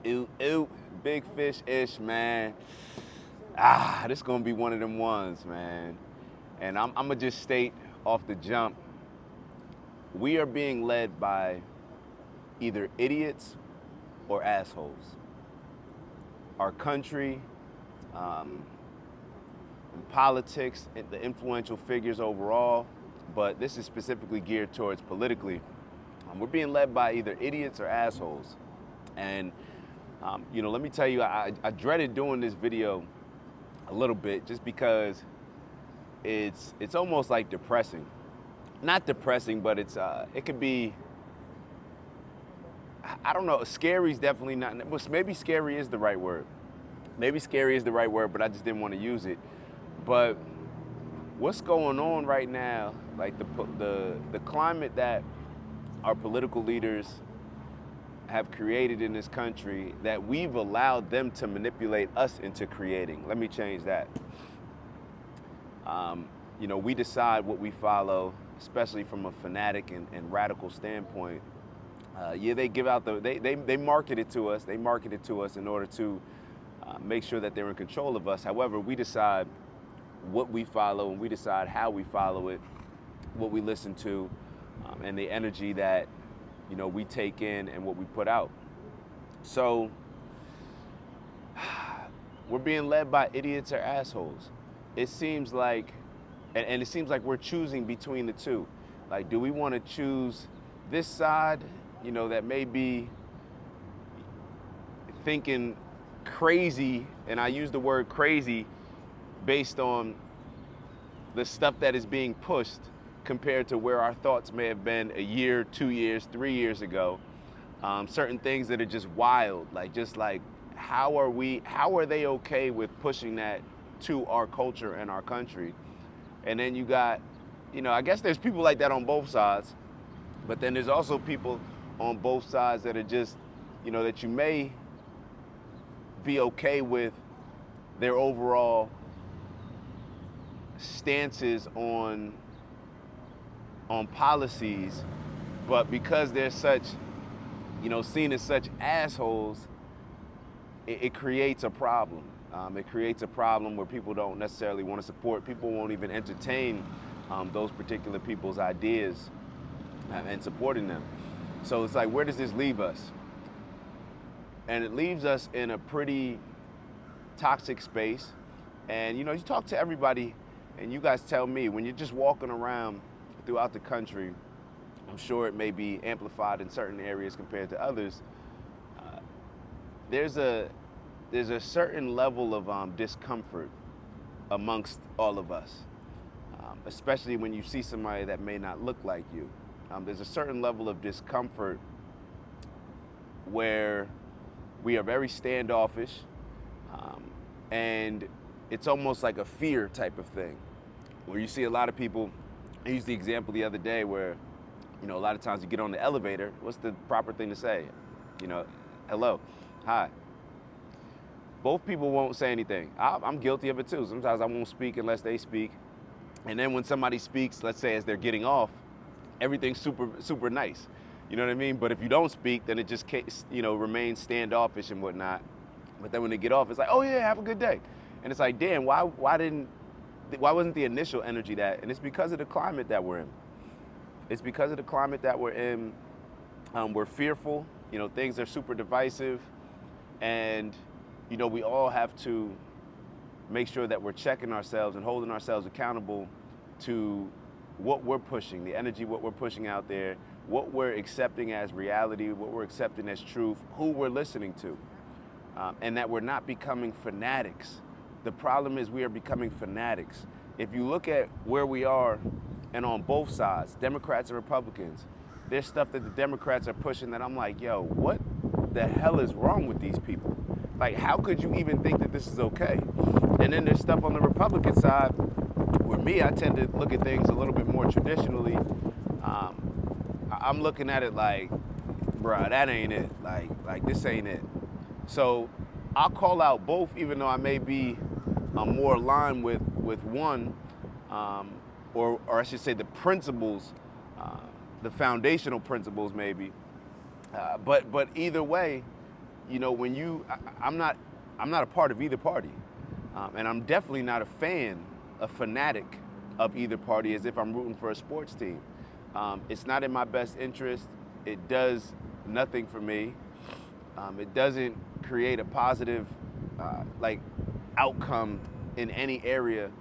Ew, ew, big fish-ish, man. This gonna be one of them ones, man. And I'm gonna just state off the jump, we are being led by either idiots or assholes. Our country, politics, the influential figures overall, but this is specifically geared towards politically. We're being led by either idiots or assholes. And, let me tell you, I dreaded doing this video a little bit just because it's almost like depressing. Not depressing, but it could be, I don't know, scary is definitely not, maybe scary is the right word. Maybe scary is the right word, but I just didn't want to use it. But what's going on right now, like the climate that our political leaders have created in this country, that we've allowed them to manipulate us into creating. Let me change that. We decide what we follow, especially from a fanatic and radical standpoint. They give out they market it to us. They market it to us in order to make sure that they're in control of us. However, we decide what we follow, and we decide how we follow it, what we listen to, and the energy that we take in and what we put out. So we're being led by idiots or assholes. It seems like, and it seems like we're choosing between the two. Like, do we want to choose this side, that may be thinking crazy, and I use the word crazy based on the stuff that is being pushed compared to where our thoughts may have been a year, 2 years, 3 years ago. Certain things that are just wild, how are they okay with pushing that to our culture and our country? And then you got, I guess there's people like that on both sides, but then there's also people on both sides that are just, that you may be okay with their overall stances on policies, but because they're such, seen as such assholes, it creates a problem. It creates a problem where people don't necessarily want to support. People won't even entertain those particular people's ideas and supporting them. So it's like, where does this leave us? And it leaves us in a pretty toxic space. And you talk to everybody, and you guys tell me, when you're just walking around throughout the country, I'm sure it may be amplified in certain areas compared to others, there's a certain level of discomfort amongst all of us, especially when you see somebody that may not look like you. There's a certain level of discomfort where we are very standoffish, and it's almost like a fear type of thing, where you see a lot of people. I used the example the other day where, a lot of times you get on the elevator, what's the proper thing to say? Hello, hi. Both people won't say anything. I'm guilty of it too. Sometimes I won't speak unless they speak. And then when somebody speaks, let's say as they're getting off, everything's super, super nice. You know what I mean? But if you don't speak, then it just, remains standoffish and whatnot. But then when they get off, it's like, oh yeah, have a good day. And it's like, damn, why wasn't the initial energy that? And it's because of the climate that we're in. It's because of the climate that we're in. We're fearful. Things are super divisive. And, we all have to make sure that we're checking ourselves and holding ourselves accountable to what we're pushing, the energy, what we're pushing out there, what we're accepting as reality, what we're accepting as truth, who we're listening to, and that we're not becoming fanatics. The problem is we are becoming fanatics. If you look at where we are, and on both sides, Democrats and Republicans, there's stuff that the Democrats are pushing that I'm like, yo, what the hell is wrong with these people? Like, how could you even think that this is okay? And then there's stuff on the Republican side where I tend to look at things a little bit more traditionally. I'm looking at it like, bruh, that ain't it. Like this ain't it. So I'll call out both, even though I may be more aligned with one, or I should say the principles, the foundational principles maybe. But either way, I'm not a part of either party, and I'm definitely not a fanatic of either party, as if I'm rooting for a sports team. It's not in my best interest. It does nothing for me. It doesn't create a positive like outcome in any area.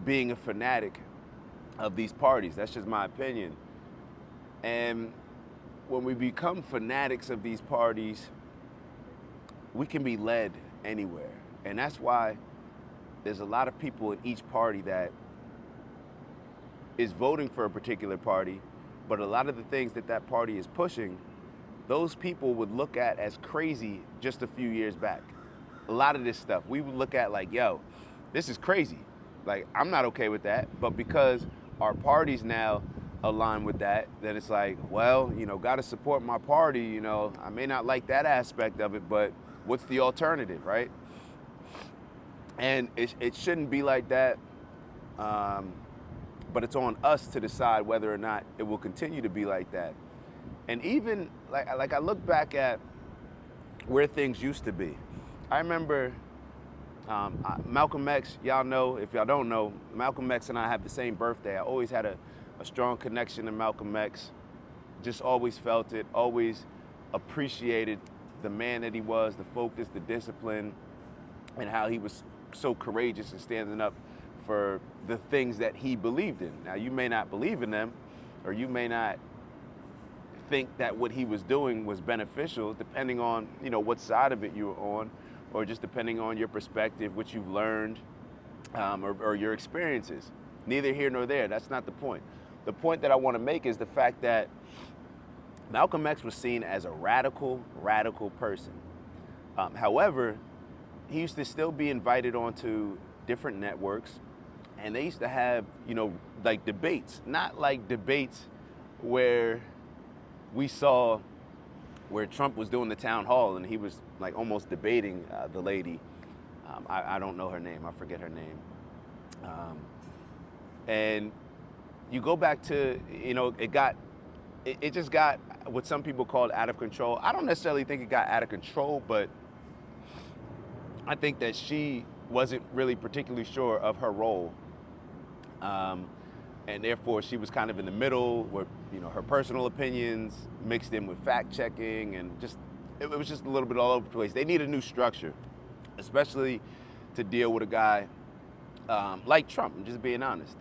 Being a fanatic of these parties, that's just my opinion. And when we become fanatics of these parties, we can be led anywhere. And that's why there's a lot of people in each party that is voting for a particular party, but a lot of the things that that party is pushing, those people would look at as crazy just a few years back. A lot of this stuff we would look at like, yo, this is crazy. Like, I'm not okay with that. But because our parties now align with that, then it's like, well, gotta support my party. I may not like that aspect of it, but what's the alternative, right? And it shouldn't be like that. But it's on us to decide whether or not it will continue to be like that. And even like I look back at where things used to be. I remember Malcolm X. Y'all know, if y'all don't know, Malcolm X and I have the same birthday. I always had a strong connection to Malcolm X. Just always felt it. Always appreciated the man that he was, the focus, the discipline, and how he was so courageous in standing up for the things that he believed in. Now, you may not believe in them, or you may not think that what he was doing was beneficial, depending on, what side of it you were on, or just depending on your perspective, what you've learned, or your experiences. Neither here nor there. That's not the point. The point that I want to make is the fact that Malcolm X was seen as a radical person. However, he used to still be invited onto different networks, and they used to have, like debates, not like debates where we saw where Trump was doing the town hall and he was like almost debating the lady. I don't know her name. I forget her name. And you go back to, it just got what some people call out of control. I don't necessarily think it got out of control, but I think that she wasn't really particularly sure of her role. And therefore she was kind of in the middle where, her personal opinions mixed in with fact checking, and it was just a little bit all over the place. They need a new structure, especially to deal with a guy like Trump, I'm just being honest.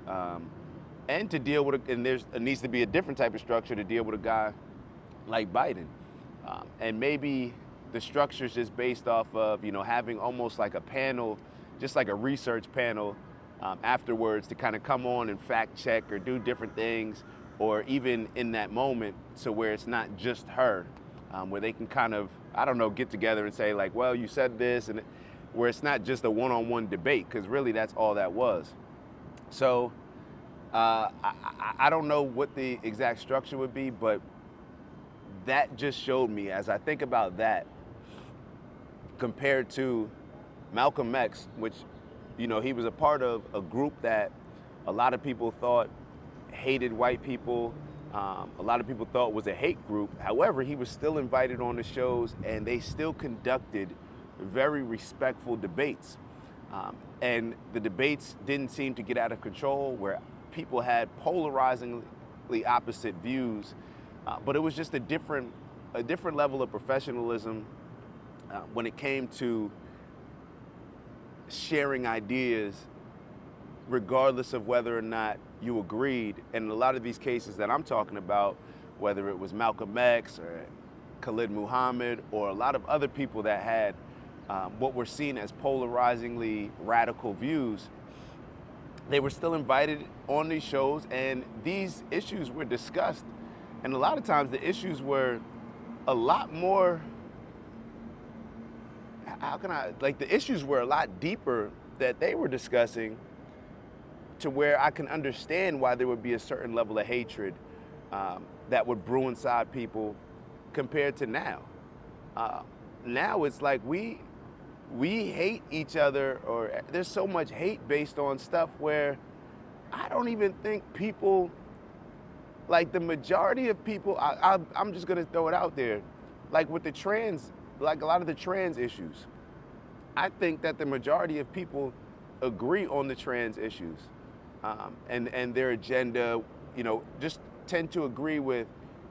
And to deal with, it needs to be a different type of structure to deal with a guy like Biden. And maybe the structure is just based off of, having almost like a panel, just like a research panel afterwards to kind of come on and fact check or do different things, or even in that moment, so where it's not just her, where they can kind of, get together and say like, well, you said this, and where it's not just a one-on-one debate, because really that's all that was. So I don't know what the exact structure would be, but that just showed me, as I think about that, compared to Malcolm X, which, he was a part of a group that a lot of people thought hated white people. A lot of people thought was a hate group. However, he was still invited on the shows, and they still conducted very respectful debates. And the debates didn't seem to get out of control, where people had polarizingly opposite views, but it was just a different level of professionalism when it came to sharing ideas, regardless of whether or not you agreed. And in a lot of these cases that I'm talking about, whether it was Malcolm X or Khalid Muhammad or a lot of other people that had what were seen as polarizingly radical views, they were still invited on these shows, and these issues were discussed. And a lot of times the issues were a lot more, the issues were a lot deeper that they were discussing, to where I can understand why there would be a certain level of hatred that would brew inside people compared to now. Now it's like we hate each other, or there's so much hate based on stuff where I don't even think people, like the majority of people, I'm just gonna throw it out there, like with the trans like a lot of the trans issues. I think that the majority of people agree on the trans issues, and their agenda, just tend to agree with,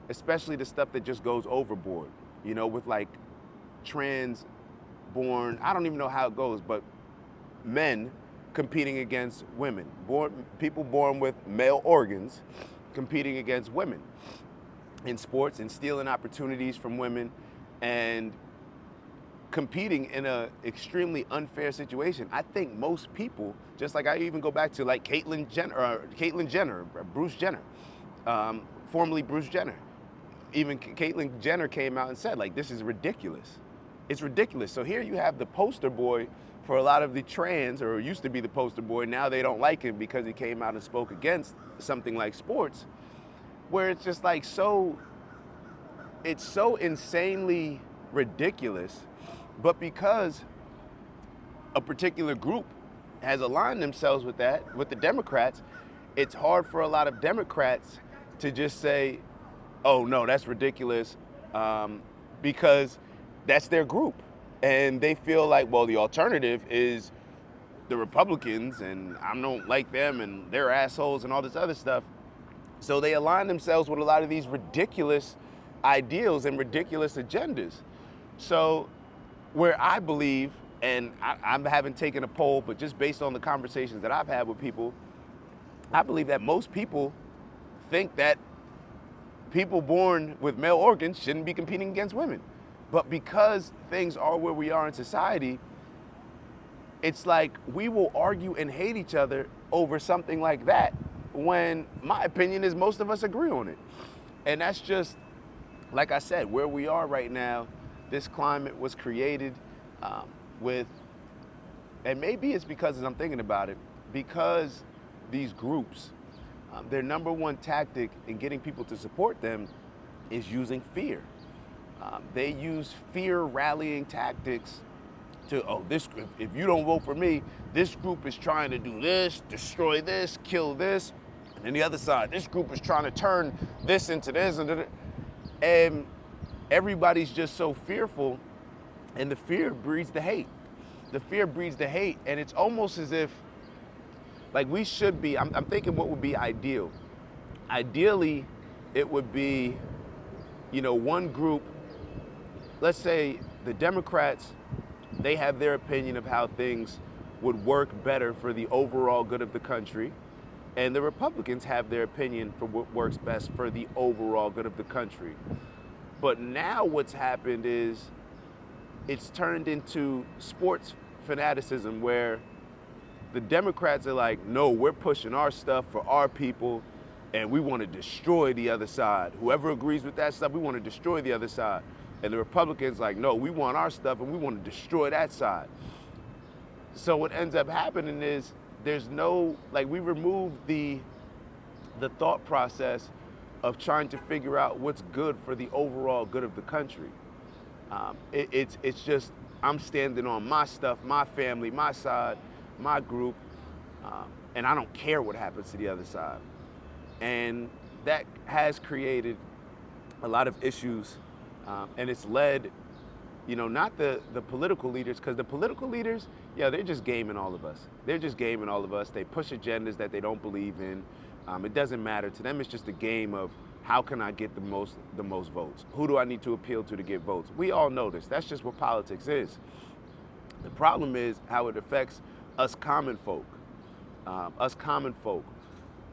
especially the stuff that just goes overboard, with like trans born, I don't even know how it goes, but men competing against women, people born with male organs competing against women in sports and stealing opportunities from women and competing in a extremely unfair situation. I think most people, just like I even go back to like Caitlyn Jenner, Bruce Jenner, formerly Bruce Jenner. Even Caitlyn Jenner came out and said, like, this is ridiculous. It's ridiculous. So here you have the poster boy for a lot of the trans, or used to be the poster boy. Now they don't like him because he came out and spoke against something like sports, where it's just like it's so insanely ridiculous. But because a particular group has aligned themselves with that, with the Democrats, it's hard for a lot of Democrats to just say, oh no, that's ridiculous, because that's their group. And they feel like, well, the alternative is the Republicans, and I don't like them, and they're assholes, and all this other stuff. So they align themselves with a lot of these ridiculous ideals and ridiculous agendas. So where I believe, and I haven't taken a poll, but just based on the conversations that I've had with people, I believe that most people think that people born with male organs shouldn't be competing against women. But because things are where we are in society, it's like we will argue and hate each other over something like that, when my opinion is most of us agree on it. And that's just, like I said, where we are right now. This climate was created with, and maybe it's because, as I'm thinking about it, because these groups, their number one tactic in getting people to support them is using fear. They use fear rallying tactics to, if you don't vote for me, this group is trying to do this, destroy this, kill this. And then the other side, this group is trying to turn this into this. And everybody's just so fearful, and the fear breeds the hate. The fear breeds the hate, and it's almost as if, like, we should be, I'm thinking what would be ideal. Ideally, it would be, one group, let's say the Democrats, they have their opinion of how things would work better for the overall good of the country, and the Republicans have their opinion for what works best for the overall good of the country. But now what's happened is it's turned into sports fanaticism, where the Democrats are like, no, we're pushing our stuff for our people, and we want to destroy the other side. Whoever agrees with that stuff, we want to destroy the other side. And the Republicans like, no, we want our stuff, and we want to destroy that side. So what ends up happening is there's no, like, we remove the thought process of trying to figure out what's good for the overall good of the country. It's just, I'm standing on my stuff, my family, my side, my group, and I don't care what happens to the other side. And that has created a lot of issues, and it's led, not the political leaders, because the political leaders, they're just gaming all of us. They're just gaming all of us. They push agendas that they don't believe in. It doesn't matter. To them, it's just a game of, how can I get the most votes? Who do I need to appeal to get votes? We all know this. That's just what politics is. The problem is how it affects us common folk.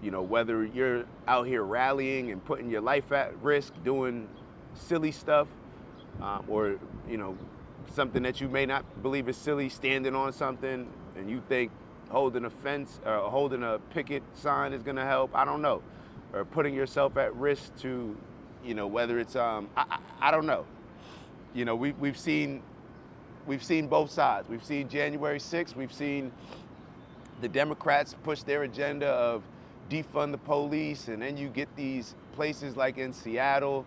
Whether you're out here rallying and putting your life at risk, doing silly stuff, or something that you may not believe is silly, standing on something, and you think holding a fence or holding a picket sign is gonna help, I don't know. Or putting yourself at risk to, whether it's, I don't know. We've seen both sides. We've seen January 6th, we've seen the Democrats push their agenda of defund the police, and then you get these places like in Seattle,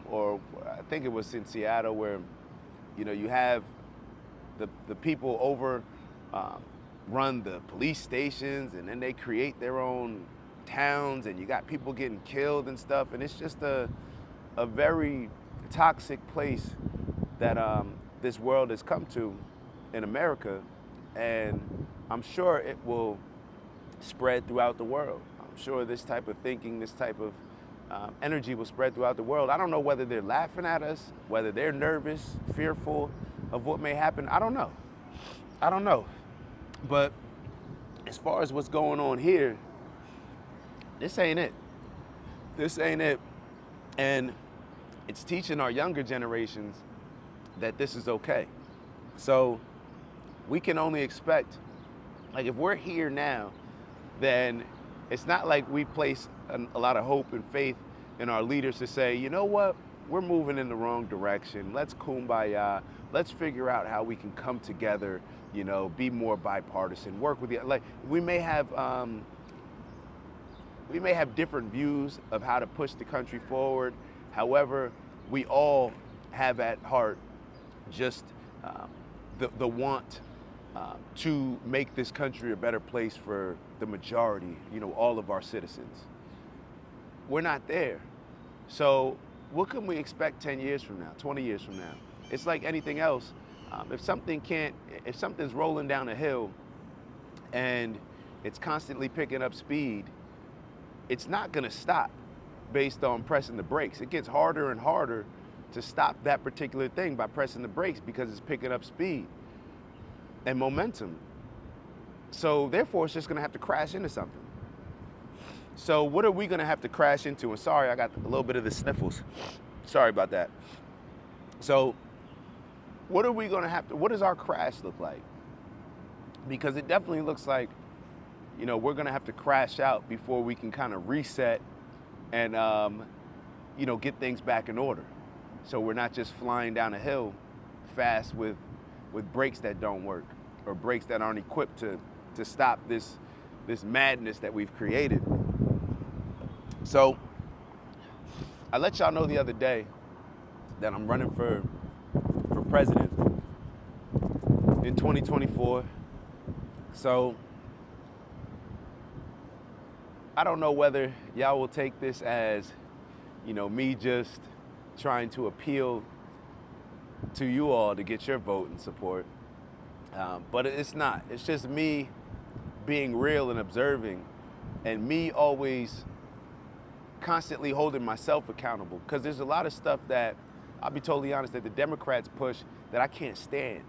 or I think it was in Seattle, where, you have the people over, run the police stations, and then they create their own towns, and you got people getting killed and stuff, and it's just a very toxic place that this world has come to in America, and I'm sure it will spread throughout the world. I'm sure this type of thinking, this type of energy will spread throughout the world. I don't know whether they're laughing at us, whether they're nervous, fearful of what may happen. I don't know. I don't know. But as far as what's going on here, this ain't it. This ain't it. And it's teaching our younger generations that this is okay. So we can only expect, like if we're here now, then it's not like we place a lot of hope and faith in our leaders to say, you know what, we're moving in the wrong direction. Let's kumbaya. Let's figure out how we can come together, be more bipartisan, work with like we may have different views of how to push the country forward. However, we all have at heart just the want to make this country a better place for the majority, all of our citizens. We're not there. So what can we expect 10 years from now, 20 years from now? It's like anything else. If something's rolling down a hill and it's constantly picking up speed, it's not gonna stop based on pressing the brakes. It gets harder and harder to stop that particular thing by pressing the brakes because it's picking up speed and momentum. So therefore, it's just gonna have to crash into something. So what are we gonna have to crash into? And sorry, I got a little bit of the sniffles. Sorry about that. So what does our crash look like? Because it definitely looks like, we're gonna have to crash out before we can kind of reset and, get things back in order. So we're not just flying down a hill fast with brakes that don't work or brakes that aren't equipped to stop this madness that we've created. So I let y'all know the other day that I'm running for president in 2024. So I don't know whether y'all will take this as, me just trying to appeal to you all to get your vote and support. But it's not. It's just me being real and observing, and me always constantly holding myself accountable. Because there's a lot of stuff that, I'll be totally honest, that the Democrats push that I can't stand,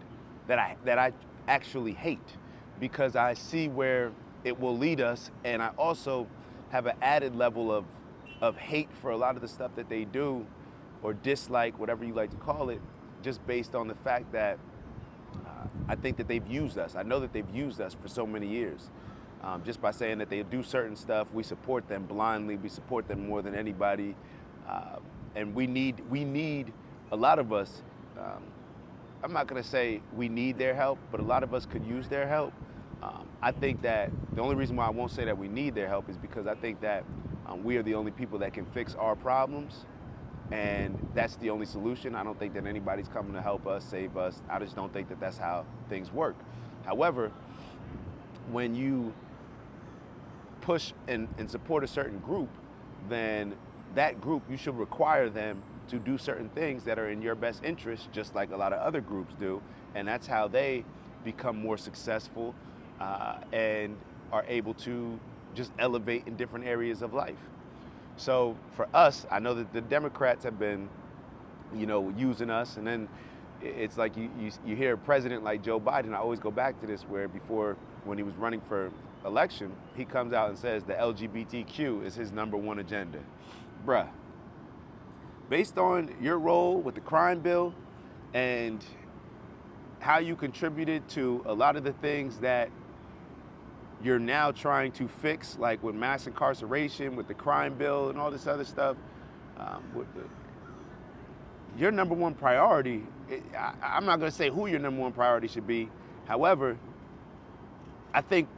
that I actually hate, because I see where it will lead us, and I also have an added level of hate for a lot of the stuff that they do, or dislike, whatever you like to call it, just based on the fact that I think that they've used us. I know that they've used us for so many years. Just by saying that they do certain stuff, we support them blindly, we support them more than anybody, and we need a lot of us, I'm not gonna say we need their help, but a lot of us could use their help. I think that the only reason why I won't say that we need their help is because I think that we are the only people that can fix our problems, and that's the only solution. I don't think that anybody's coming to help us, save us. I just don't think that that's how things work. However, when you push and support a certain group, then that group, you should require them to do certain things that are in your best interest, just like a lot of other groups do. And that's how they become more successful and are able to just elevate in different areas of life. So for us, I know that the Democrats have been, using us, and then it's like you hear a president like Joe Biden. I always go back to this, where before, when he was running for election, he comes out and says the LGBTQ is his #1 agenda. Bruh, based on your role with the crime bill and how you contributed to a lot of the things that you're now trying to fix, like with mass incarceration, with the crime bill and all this other stuff, your #1 priority, I'm not gonna say who your #1 priority should be. However, I think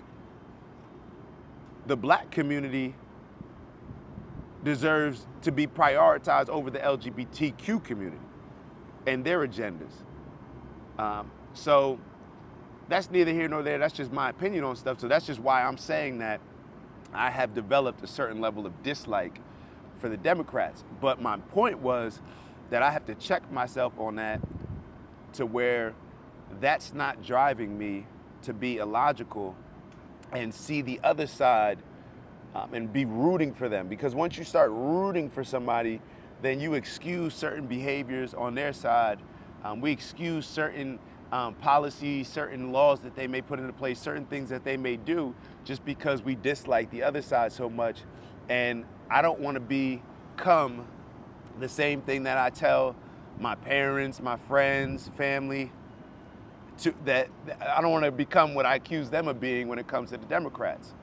the black community deserves to be prioritized over the LGBTQ community and their agendas. So that's neither here nor there. That's just my opinion on stuff. So that's just why I'm saying that I have developed a certain level of dislike for the Democrats. But my point was that I have to check myself on that to where that's not driving me to be illogical and see the other side and be rooting for them. Because once you start rooting for somebody, then you excuse certain behaviors on their side. We excuse certain policies, certain laws that they may put into place, certain things that they may do just because we dislike the other side so much. And I don't want to become the same thing that I tell my parents, my friends, family, that I don't want to become what I accuse them of being when it comes to the Democrats.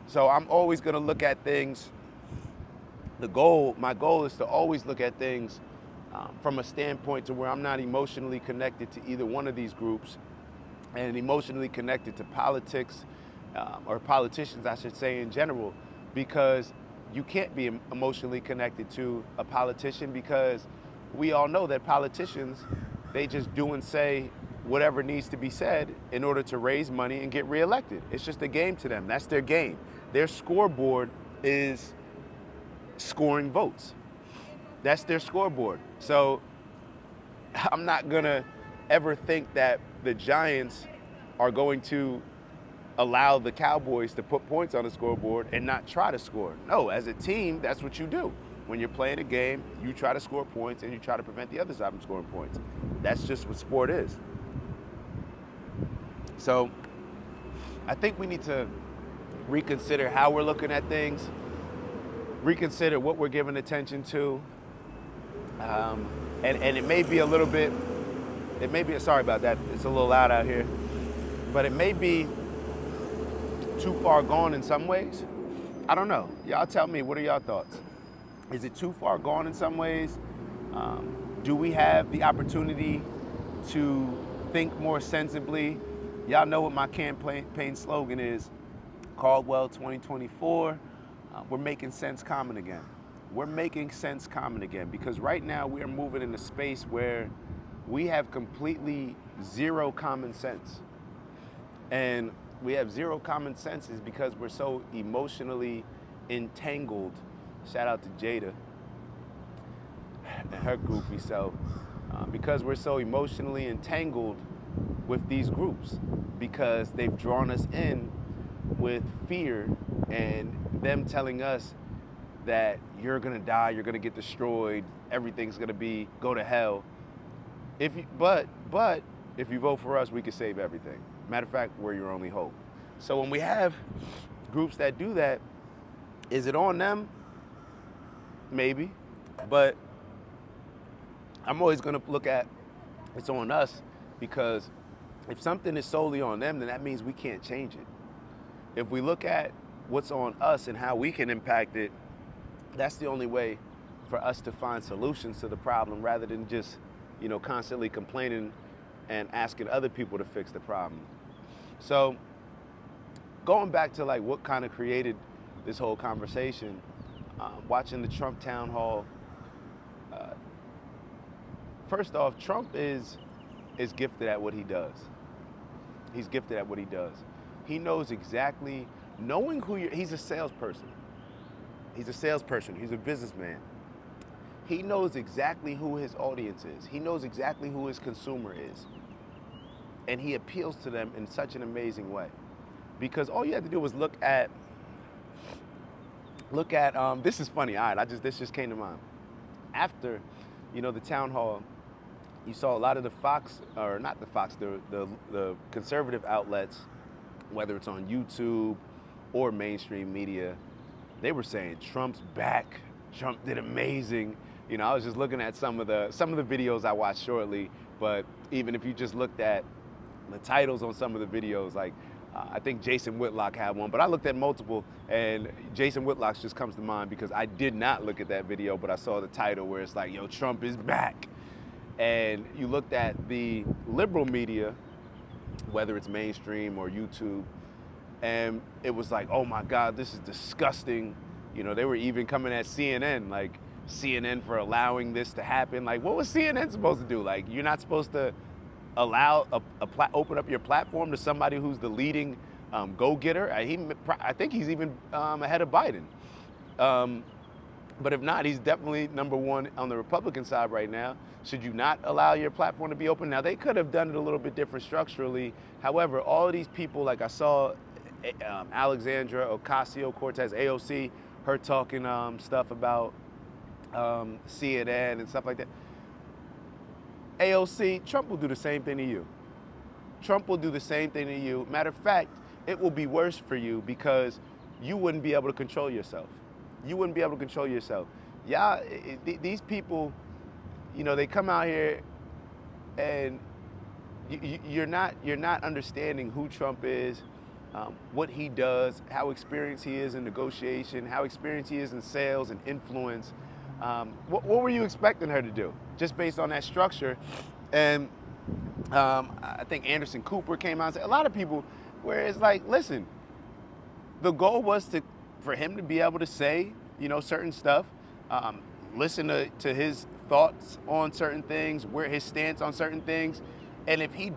So I'm always going to look at things. My goal is to always look at things from a standpoint to where I'm not emotionally connected to either one of these groups, and emotionally connected to politics, or politicians, I should say, in general, because you can't be emotionally connected to a politician, because we all know that politicians, they just do and say whatever needs to be said in order to raise money and get reelected. It's just a game to them. That's their game. Their scoreboard is scoring votes. That's their scoreboard. So I'm not gonna ever think that the Giants are going to allow the Cowboys to put points on the scoreboard and not try to score. No, as a team, that's what you do. When you're playing a game, you try to score points and you try to prevent the other side from scoring points. That's just what sport is. So I think we need to reconsider how we're looking at things, reconsider what we're giving attention to. And it may be a little bit, sorry about that, it's a little loud out here, but it may be too far gone in some ways. I don't know. Y'all tell me, what are y'all thoughts? Is it too far gone in some ways? Do we have the opportunity to think more sensibly? Y'all know what my campaign slogan is, Caldwell 2024. We're making sense common again. We're making sense common again, because right now we are moving in a space where we have completely zero common sense. And we have zero common sense is because we're so emotionally entangled. Shout out to Jada and her goofy self. Because we're so emotionally entangled with these groups, because they've drawn us in with fear and them telling us that you're gonna die, you're gonna get destroyed, everything's gonna go to hell. But if you vote for us, we can save everything. Matter of fact, we're your only hope. So when we have groups that do that, is it on them? Maybe, but I'm always gonna look at it's on us, because if something is solely on them, then that means we can't change it. If we look at what's on us and how we can impact it, that's the only way for us to find solutions to the problem, rather than just, constantly complaining and asking other people to fix the problem. So going back to like what kind of created this whole conversation, watching the Trump town hall, first off, Trump is gifted at what he does. He's gifted at what he does. He knows exactly, he's a salesperson. He's a salesperson, he's a businessman. He knows exactly who his audience is. He knows exactly who his consumer is. And he appeals to them in such an amazing way. Because all you have to do is look at, this is funny, all right, this just came to mind. After, the town hall, you saw a lot of the conservative outlets, whether it's on YouTube or mainstream media, they were saying Trump's back. Trump did amazing. I was just looking at some of the videos I watched shortly, but even if you just looked at the titles on some of the videos, like I think Jason Whitlock had one, but I looked at multiple, and Jason Whitlock just comes to mind because I did not look at that video, but I saw the title where it's like, yo, Trump is back. And you looked at the liberal media, whether it's mainstream or YouTube, and it was like, oh my God, this is disgusting. They were even coming at CNN, like CNN for allowing this to happen. Like, what was CNN supposed to do? Like, you're not supposed to allow open up your platform to somebody who's the leading go-getter. I think he's even ahead of Biden. But if not, he's definitely number one on the Republican side right now. Should you not allow your platform to be open? Now, they could have done it a little bit different structurally. However, all of these people, like I saw Alexandra Ocasio-Cortez, AOC, her talking stuff about CNN and stuff like that. AOC, Trump will do the same thing to you. Trump will do the same thing to you. Matter of fact, it will be worse for you because you wouldn't be able to control yourself. You wouldn't be able to control yourself. Y'all, these people, you know, they come out here and you're not understanding who Trump is, what he does, how experienced he is in negotiation, how experienced he is in sales and influence. What were you expecting her to do just based on that structure? And I think Anderson Cooper came out and said, a lot of people, where it's like, listen, the goal was for him to be able to say, you know, certain stuff, listen to his thoughts on certain things, where his stance on certain things. And if he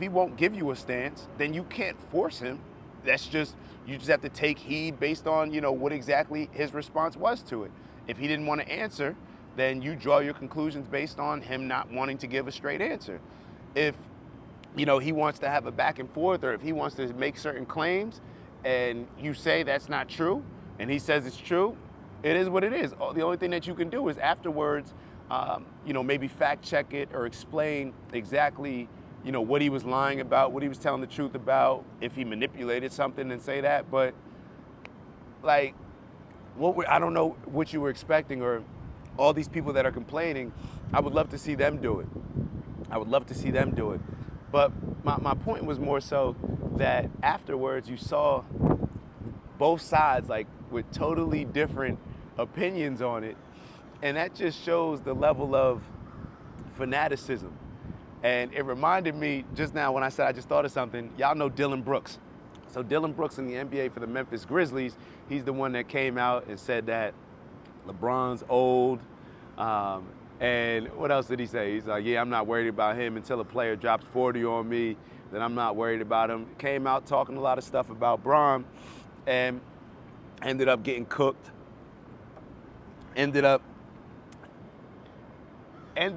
won't give you a stance, then you can't force him. You just have to take heed based on, you know, what exactly his response was to it. If he didn't want to answer, then you draw your conclusions based on him not wanting to give a straight answer. If, you know, he wants to have a back and forth, or if he wants to make certain claims and you say that's not true and he says it's true, it is what it is. The only thing that you can do is afterwards, you know, maybe fact check it or explain exactly, you know, what he was lying about, what he was telling the truth about, if he manipulated something, and say that. But like, I don't know what you were expecting, or all these people that are complaining. I would love to see them do it. I would love to see them do it. But my point was more so that afterwards you saw both sides, like, with totally different opinions on it. And that just shows the level of fanaticism. And it reminded me just now when I said I just thought of something. Y'all know Dylan Brooks. So Dylan Brooks in the NBA for the Memphis Grizzlies, he's the one that came out and said that LeBron's old. And what else did he say? He's like, yeah, I'm not worried about him until a player drops 40 on me, then I'm not worried about him. Came out talking a lot of stuff about Bron and ended up getting cooked. Ended up, I'm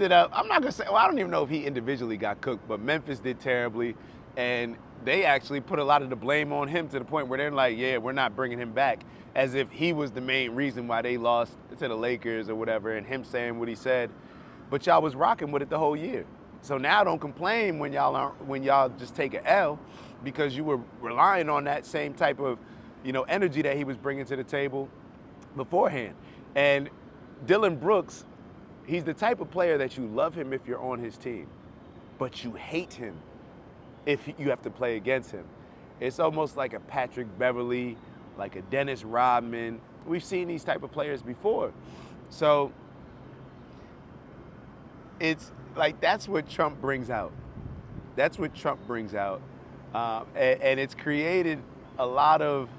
not gonna say, well, I don't even know if he individually got cooked, but Memphis did terribly. And they actually put a lot of the blame on him to the point where they're like, yeah, we're not bringing him back, as if he was the main reason why they lost to the Lakers or whatever, and him saying what he said. But y'all was rocking with it the whole year. So now don't complain when y'all just take an L, because you were relying on that same type of, you know, energy that he was bringing to the table beforehand. And Dylan Brooks, he's the type of player that you love him if you're on his team, but you hate him if you have to play against him. It's almost like a Patrick Beverly, like a Dennis Rodman. We've seen these type of players before. So it's like, that's what Trump brings out. That's what Trump brings out. And it's created a lot of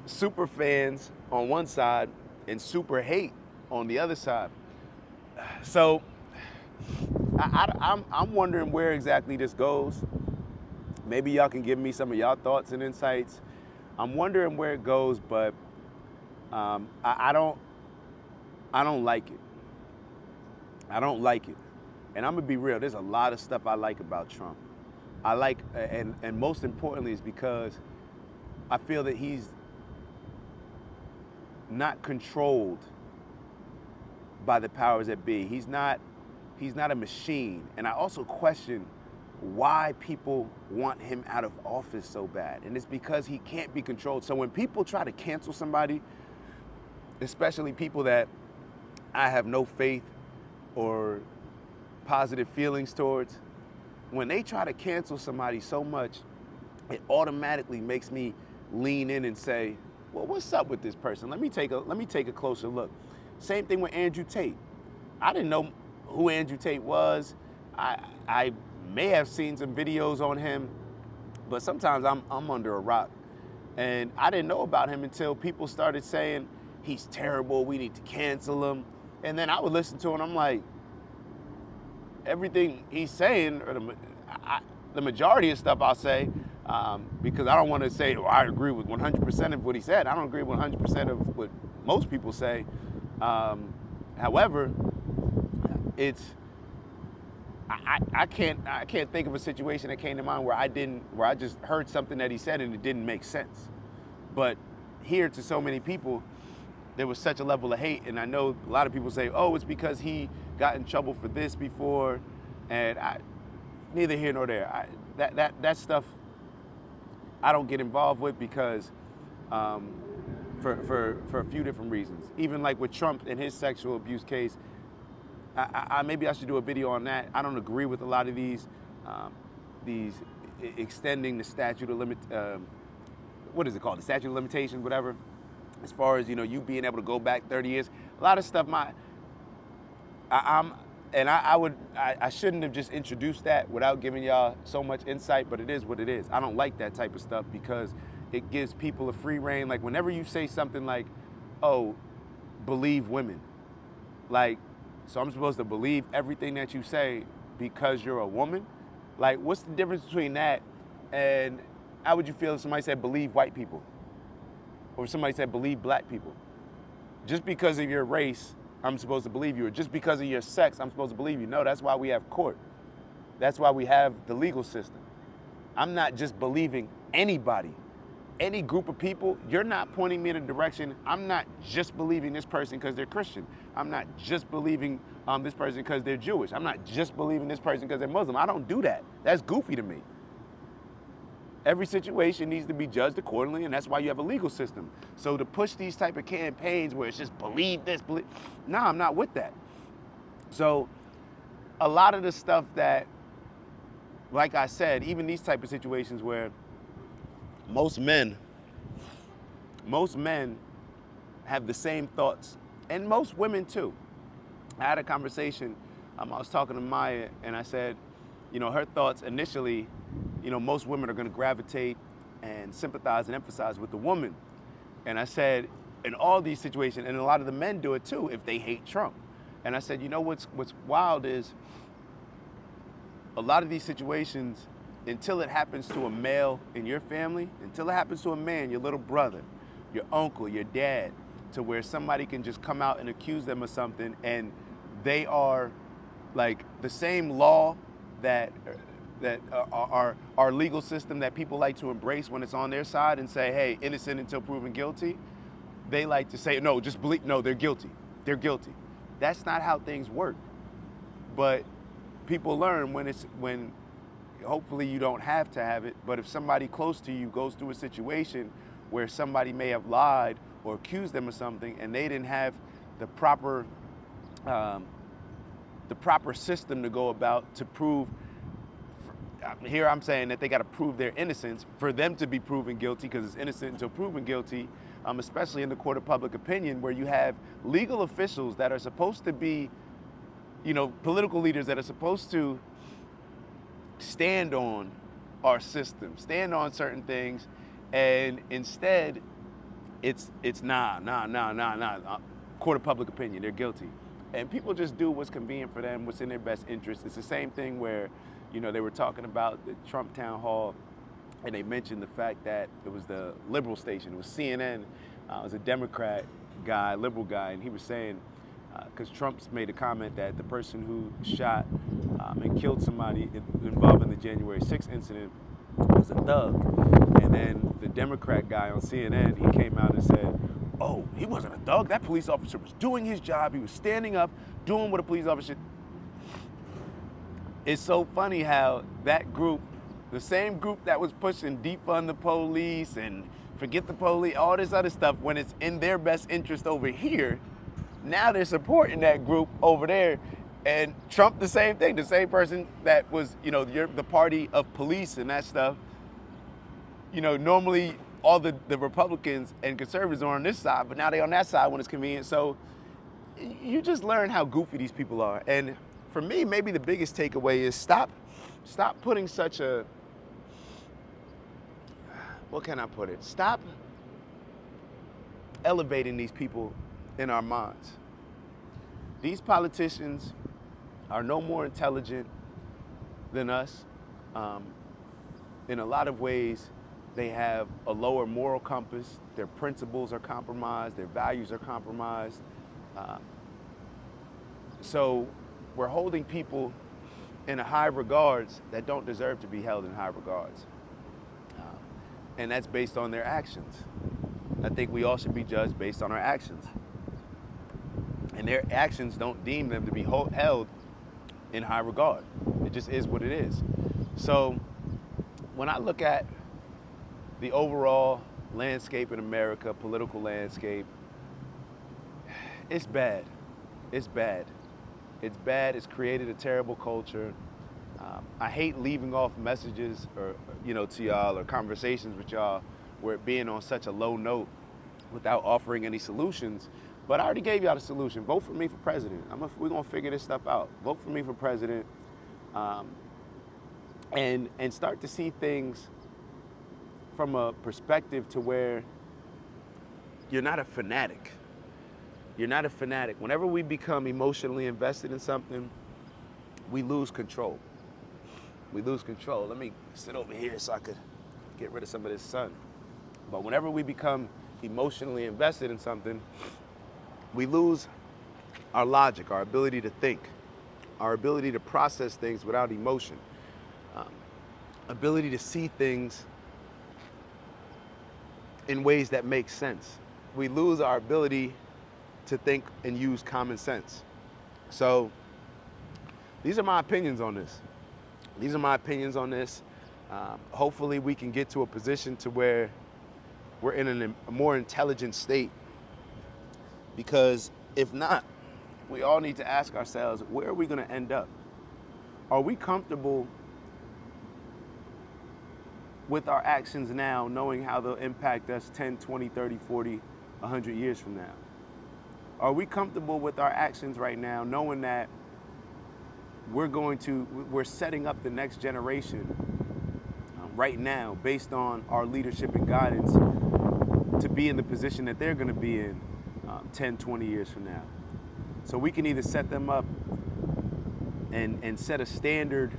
super fans on one side and super hate on the other side. So I'm wondering where exactly this goes. Maybe y'all can give me some of y'all thoughts and insights. I'm wondering where it goes, but I don't like it. I don't like it. And I'm gonna be real, there's a lot of stuff I like about Trump. I like, and most importantly is because I feel that he's not controlled by the powers that be. He's not a machine. And I also question why people want him out of office so bad. And it's because he can't be controlled. So when people try to cancel somebody, especially people that I have no faith or positive feelings towards, when they try to cancel somebody so much, it automatically makes me lean in and say, well, what's up with this person? Let me take a closer look. Same thing with Andrew Tate. I didn't know who Andrew Tate was. I may have seen some videos on him, but sometimes I'm under a rock. And I didn't know about him until people started saying he's terrible, we need to cancel him. And then I would listen to him, I'm like, everything he's saying, or the majority of stuff I'll say, because I don't want to say, oh, I agree with 100% of what he said. I don't agree with 100% of what most people say. However, it's I can't think of a situation that came to mind where I just heard something that he said and it didn't make sense. But here, to so many people, there was such a level of hate, and I know a lot of people say, "Oh, it's because he got in trouble for this before," and neither here nor there. That stuff I don't get involved with because for a few different reasons. Even like with Trump and his sexual abuse case, maybe I should do a video on that. I don't agree with a lot of these extending the statute of limit. What is it called? The statute of limitations, whatever. As far as you being able to go back 30 years, a lot of stuff. I shouldn't have just introduced that without giving y'all so much insight, but it is what it is. I don't like that type of stuff because it gives people a free reign. Like whenever you say something like, "Oh, believe women," like, so I'm supposed to believe everything that you say because you're a woman? Like, what's the difference between that and how would you feel if somebody said believe white people? Or if somebody said believe black people? Just because of your race, I'm supposed to believe you. Or just because of your sex, I'm supposed to believe you. No, that's why we have court. That's why we have the legal system. I'm not just believing anybody. Any group of people, you're not pointing me in a direction. I'm not just believing this person because they're Christian. I'm not just believing this person because they're Jewish. I'm not just believing this person because they're Muslim. I don't do that. That's goofy to me. Every situation needs to be judged accordingly, and that's why you have a legal system. So to push these type of campaigns where it's just believe this, believe, no, I'm not with that. So a lot of the stuff that, like I said, even these type of situations where most men have the same thoughts, and most women too. I had a conversation, I was talking to Maya, and I said, her thoughts initially, most women are going to gravitate and sympathize and empathize with the woman. And I said, in all these situations, and a lot of the men do it too, if they hate Trump. And I said, what's wild is a lot of these situations, until it happens to a male in your family, until it happens to a man, your little brother, your uncle, your dad, to where somebody can just come out and accuse them of something, and they are like the same law that our legal system that people like to embrace when it's on their side and say, hey, innocent until proven guilty. They like to say, no, just believe, no, they're guilty. They're guilty. That's not how things work. But people learn when hopefully you don't have to have it, but if somebody close to you goes through a situation where somebody may have lied or accused them of something and they didn't have the proper system to go about to prove, here I'm saying that they got to prove their innocence for them to be proven guilty, because it's innocent until proven guilty, especially in the court of public opinion, where you have legal officials that are supposed to be, political leaders that are supposed to stand on our system, stand on certain things, and instead it's nah, court of public opinion, they're guilty. And people just do what's convenient for them, what's in their best interest. It's the same thing where, they were talking about the Trump town hall, and they mentioned the fact that it was the liberal station, it was CNN, it was a Democrat guy, liberal guy, and he was saying, because Trump's made a comment that the person who shot and killed somebody involved in the January 6th incident was a thug. And then the Democrat guy on CNN, he came out and said, oh, he wasn't a thug. That police officer was doing his job. He was standing up, doing what a police officer. It's so funny how that group, the same group that was pushing defund the police and forget the police, all this other stuff, when it's in their best interest over here, now they're supporting that group over there. And Trump, the same thing, the same person that was, the party of police and that stuff. Normally all the Republicans and conservatives are on this side, but now they're on that side when it's convenient. So you just learn how goofy these people are. And for me, maybe the biggest takeaway is stop putting such a, what can I put it? Stop elevating these people in our minds. These politicians are no more intelligent than us. In a lot of ways, they have a lower moral compass. Their principles are compromised. Their values are compromised. So we're holding people in high regards that don't deserve to be held in high regards. And that's based on their actions. I think we all should be judged based on our actions. And their actions don't deem them to be held in high regard. It just is what it is. So when I look at the overall landscape in America, political landscape, it's bad. It's bad. It's bad. It's created a terrible culture. I hate leaving off messages or to y'all or conversations with y'all where it being on such a low note without offering any solutions. But I already gave y'all the solution. Vote for me for president. We're gonna figure this stuff out. Vote for me for president, and start to see things from a perspective to where you're not a fanatic. You're not a fanatic. Whenever we become emotionally invested in something, we lose control. We lose control. Let me sit over here so I could get rid of some of this sun. But whenever we become emotionally invested in something, we lose our logic, our ability to think, our ability to process things without emotion, ability to see things in ways that make sense. We lose our ability to think and use common sense. So these are my opinions on this. Hopefully we can get to a position to where we're in a more intelligent state, because if not, we all need to ask ourselves, where are we going to end up? Are we comfortable with our actions now, knowing how they'll impact us 10, 20, 30, 40, 100 years from now? Are we comfortable with our actions right now, knowing that we're setting up the next generation right now based on our leadership and guidance to be in the position that they're going to be in 10, 20 years from now? So we can either set them up and set a standard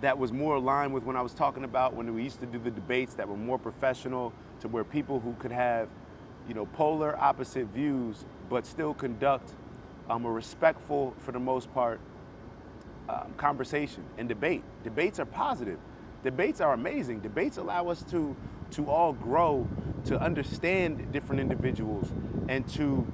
that was more aligned with when I was talking about when we used to do the debates that were more professional, to where people who could have polar opposite views but still conduct a respectful, for the most part, conversation and debate. Debates are positive. Debates are amazing. Debates allow us to all grow, to understand different individuals, and to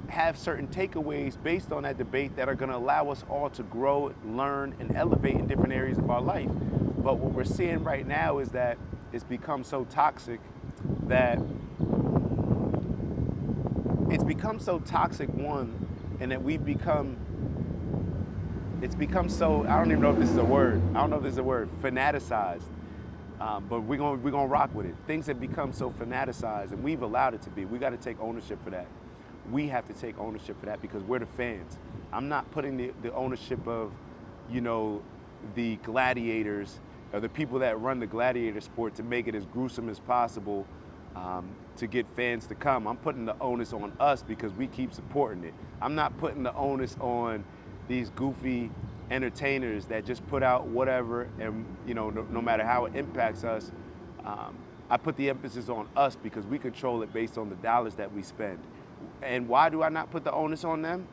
have certain takeaways based on that debate that are going to allow us all to grow, learn, and elevate in different areas of our life. But what we're seeing right now is that it's become so toxic one, and that it's become so, I don't even know if this is a word, fanaticized. But we're gonna rock with it. Things have become so fanaticized, and we've allowed it to be. We got to take ownership for that. We have to take ownership for that, because we're the fans. I'm not putting the ownership of, the gladiators or the people that run the gladiator sport to make it as gruesome as possible to get fans to come. I'm putting the onus on us because we keep supporting it. I'm not putting the onus on these goofy entertainers that just put out whatever, and no matter how it impacts us. I put the emphasis on us because we control it based on the dollars that we spend. And why do I not put the onus on them?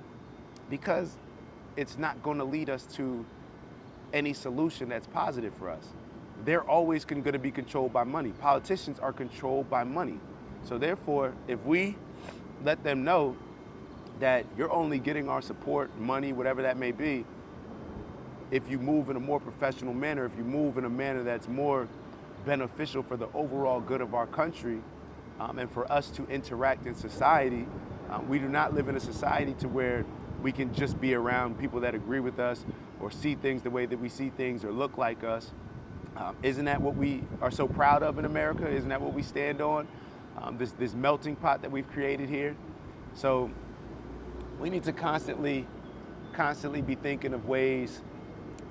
Because it's not going to lead us to any solution that's positive for us. They're always going to be controlled by money. Politicians are controlled by money. So therefore, if we let them know that you're only getting our support, money, whatever that may be, if you move in a more professional manner, if you move in a manner that's more beneficial for the overall good of our country, and for us to interact in society. We do not live in a society to where we can just be around people that agree with us or see things the way that we see things or look like us. Isn't that what we are so proud of in America? Isn't that what we stand on? This melting pot that we've created here. So we need to constantly be thinking of ways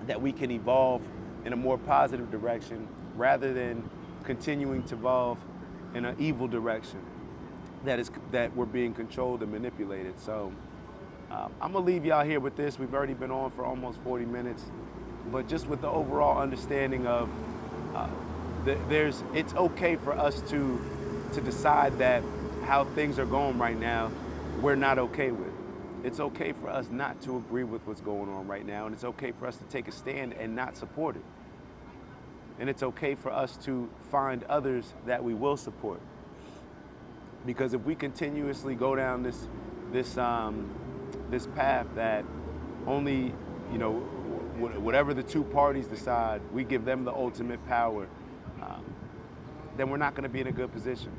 that we can evolve in a more positive direction rather than continuing to evolve in an evil direction that we're being controlled and manipulated. So I'm gonna leave y'all here with this. We've already been on for almost 40 minutes, but just with the overall understanding of it's okay for us to decide that how things are going right now, we're not okay with. It's okay for us not to agree with what's going on right now, and it's okay for us to take a stand and not support it. And it's okay for us to find others that we will support. Because if we continuously go down this path that only, whatever the two parties decide, we give them the ultimate power, then we're not going to be in a good position.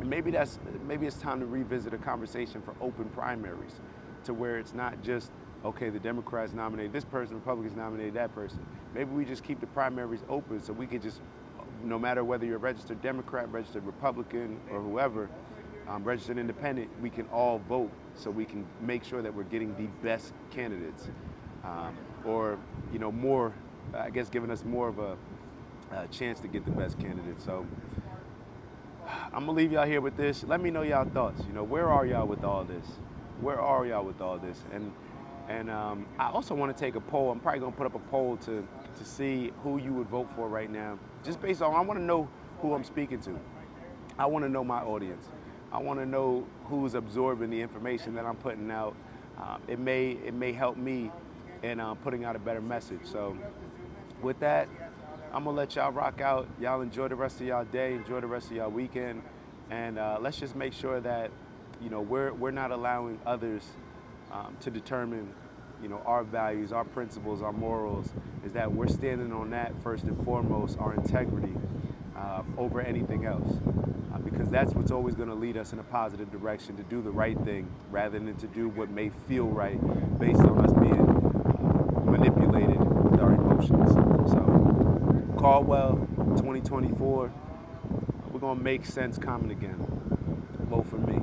And maybe it's time to revisit a conversation for open primaries, to where it's not just, okay, the Democrats nominated this person, Republicans nominated that person. Maybe we just keep the primaries open so we can just, no matter whether you're a registered Democrat, registered Republican, or whoever, registered independent, we can all vote so we can make sure that we're getting the best candidates. Or, more, I guess, giving us more of a chance to get the best candidates. So I'm gonna leave y'all here with this. Let me know y'all thoughts. Where are y'all with all this? Where are y'all with all this? And I also want to take a poll. I'm probably gonna put up a poll to see who you would vote for right now. Just based on, I want to know who I'm speaking to. I want to know my audience. I want to know who's absorbing the information that I'm putting out. It may help me in putting out a better message. So with that, I'm gonna let y'all rock out. Y'all enjoy the rest of y'all day, enjoy the rest of y'all weekend, and let's just make sure that we're not allowing others to determine our values, our principles, our morals. Is that we're standing on that first and foremost, our integrity, over anything else, because that's what's always going to lead us in a positive direction, to do the right thing rather than to do what may feel right based on us being manipulated with our emotions. So Caldwell 2024, we're going to make sense common again. Vote for me.